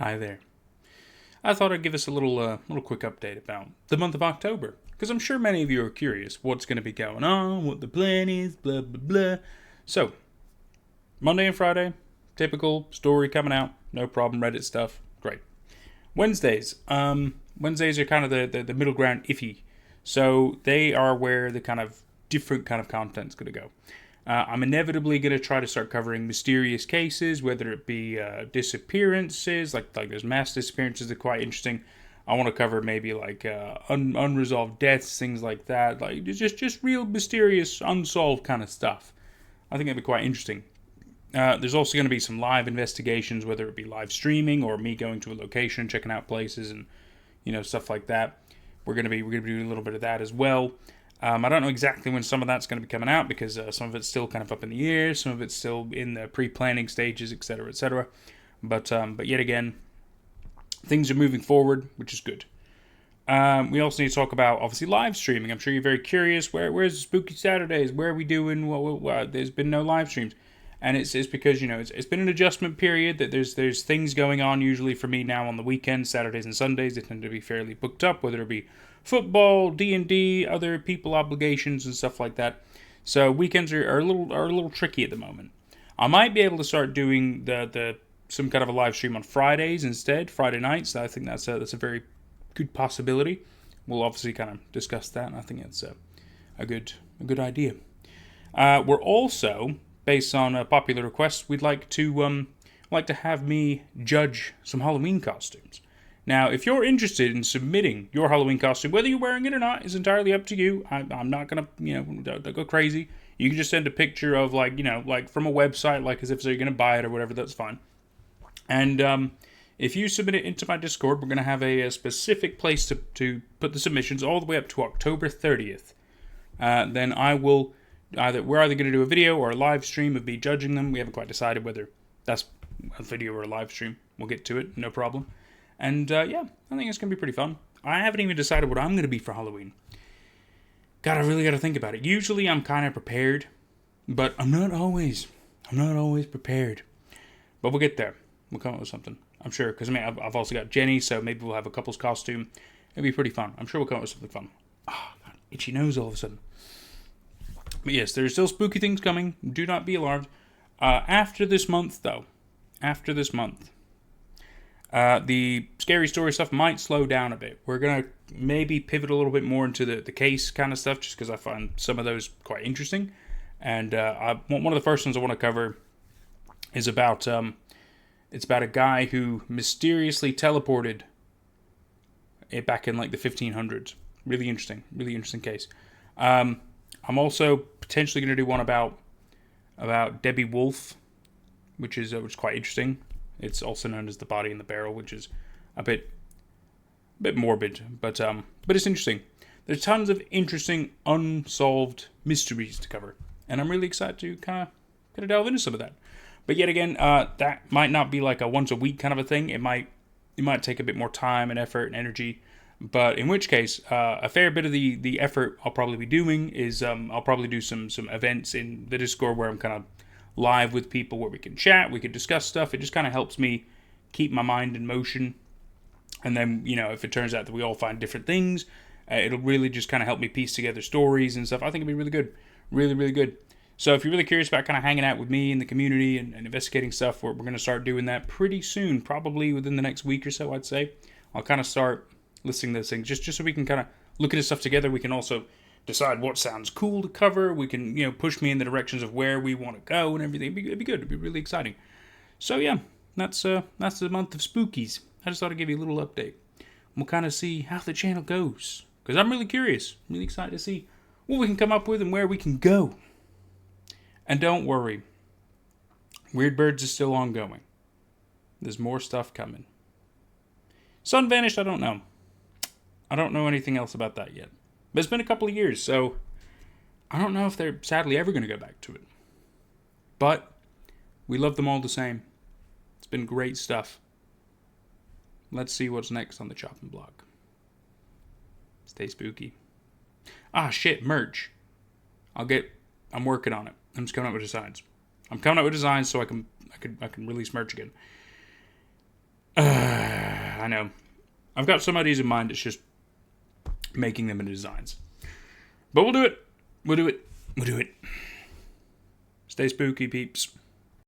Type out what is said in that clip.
Hi there. I thought I'd give us a little quick update about the month of October, because I'm sure many of you are curious what's going to be going on, what the plan is, blah blah blah. So, Monday and Friday, typical story coming out, no problem. Reddit stuff, great. Wednesdays are kind of the middle ground iffy, so they are where the kind of different kind of content's going to go. I'm inevitably going to try to start covering mysterious cases, whether it be disappearances, like there's mass disappearances that are quite interesting. I want to cover maybe like unresolved deaths, things like that, like just real mysterious, unsolved kind of stuff. I think that'd be quite interesting. There's also going to be some live investigations, whether it be live streaming or me going to a location, checking out places, and stuff like that. We're gonna be doing a little bit of that as well. I don't know exactly when some of that's going to be coming out because some of it's still kind of up in the air, some of it's still in the pre-planning stages, etc., etc. But yet again, things are moving forward, which is good. We also need to talk about obviously live streaming. I'm sure you're very curious. Where's the Spooky Saturdays? Where are we doing? What? There's been no live streams, and it's because it's been an adjustment period. That there's things going on usually for me now on the weekends, Saturdays and Sundays. They tend to be fairly booked up, whether it be football, D&D, other people obligations and stuff like that. So weekends are a little tricky at the moment. I might be able to start doing the some kind of a live stream on Fridays instead, Friday nights. I think that's a very good possibility. We'll obviously kind of discuss that, and I think it's a good idea. We're also, based on a popular request, we'd like to have me judge some Halloween costumes. Now, if you're interested in submitting your Halloween costume, whether you're wearing it or not, is entirely up to you. I'm not gonna, don't go crazy. You can just send a picture of like from a website, like as if you're gonna buy it or whatever. That's fine. And if you submit it into my Discord, we're gonna have a specific place to put the submissions all the way up to October 30th. Then we're either gonna do a video or a live stream of me judging them. We haven't quite decided whether that's a video or a live stream. We'll get to it, no problem. And I think it's going to be pretty fun. I haven't even decided what I'm going to be for Halloween. God, I really got to think about it. Usually I'm kind of prepared, but I'm not always prepared. But we'll get there. We'll come up with something. I'm sure. Because, I've also got Jenny, so maybe we'll have a couple's costume. It'll be pretty fun. I'm sure we'll come up with something fun. Oh, God, itchy nose all of a sudden. But yes, there's still spooky things coming. Do not be alarmed. After this month, though. The scary story stuff might slow down a bit. We're going to maybe pivot a little bit more into the case kind of stuff just because I find some of those quite interesting. And one of the first ones I want to cover is about it's about a guy who mysteriously teleported it back in like the 1500s. Really interesting case. I'm also potentially going to do one about Debbie Wolf, which is quite interesting. It's also known as The Body in the Barrel, which is a bit morbid, but it's interesting. There's tons of interesting unsolved mysteries to cover, and I'm really excited to kind of delve into some of that. But yet again, that might not be like a once a week kind of a thing. It might take a bit more time and effort and energy. But in which case, a fair bit of the effort I'll probably be doing is I'll probably do some events in the Discord where I'm kind of live with people where we can chat, we can discuss stuff. It just kind of helps me keep my mind in motion. And then, if it turns out that we all find different things, it'll really just kind of help me piece together stories and stuff. I think it'll be really good. Really, really good. So if you're really curious about kind of hanging out with me in the community and investigating stuff, we're going to start doing that pretty soon, probably within the next week or so, I'd say. I'll kind of start listing those things just so we can kind of look at this stuff together. We can also decide what sounds cool to cover. We can, push me in the directions of where we want to go and everything. It'd be good. It'd be really exciting. So yeah, that's the month of spookies. I just thought I'd give you a little update. We'll kind of see how the channel goes because I'm really curious. I'm really excited to see what we can come up with and where we can go. And don't worry, Weird Birds is still ongoing. There's more stuff coming. Sun vanished. I don't know. I don't know anything else about that yet. But it's been a couple of years, so I don't know if they're sadly ever going to go back to it. But we love them all the same. It's been great stuff. Let's see what's next on the chopping block. Stay spooky. Ah, shit, merch. I'm working on it. I'm just coming up with designs. So I can release merch again. I know. I've got some ideas in mind. It's just making them into designs. But we'll do it. We'll do it. We'll do it. Stay spooky, peeps.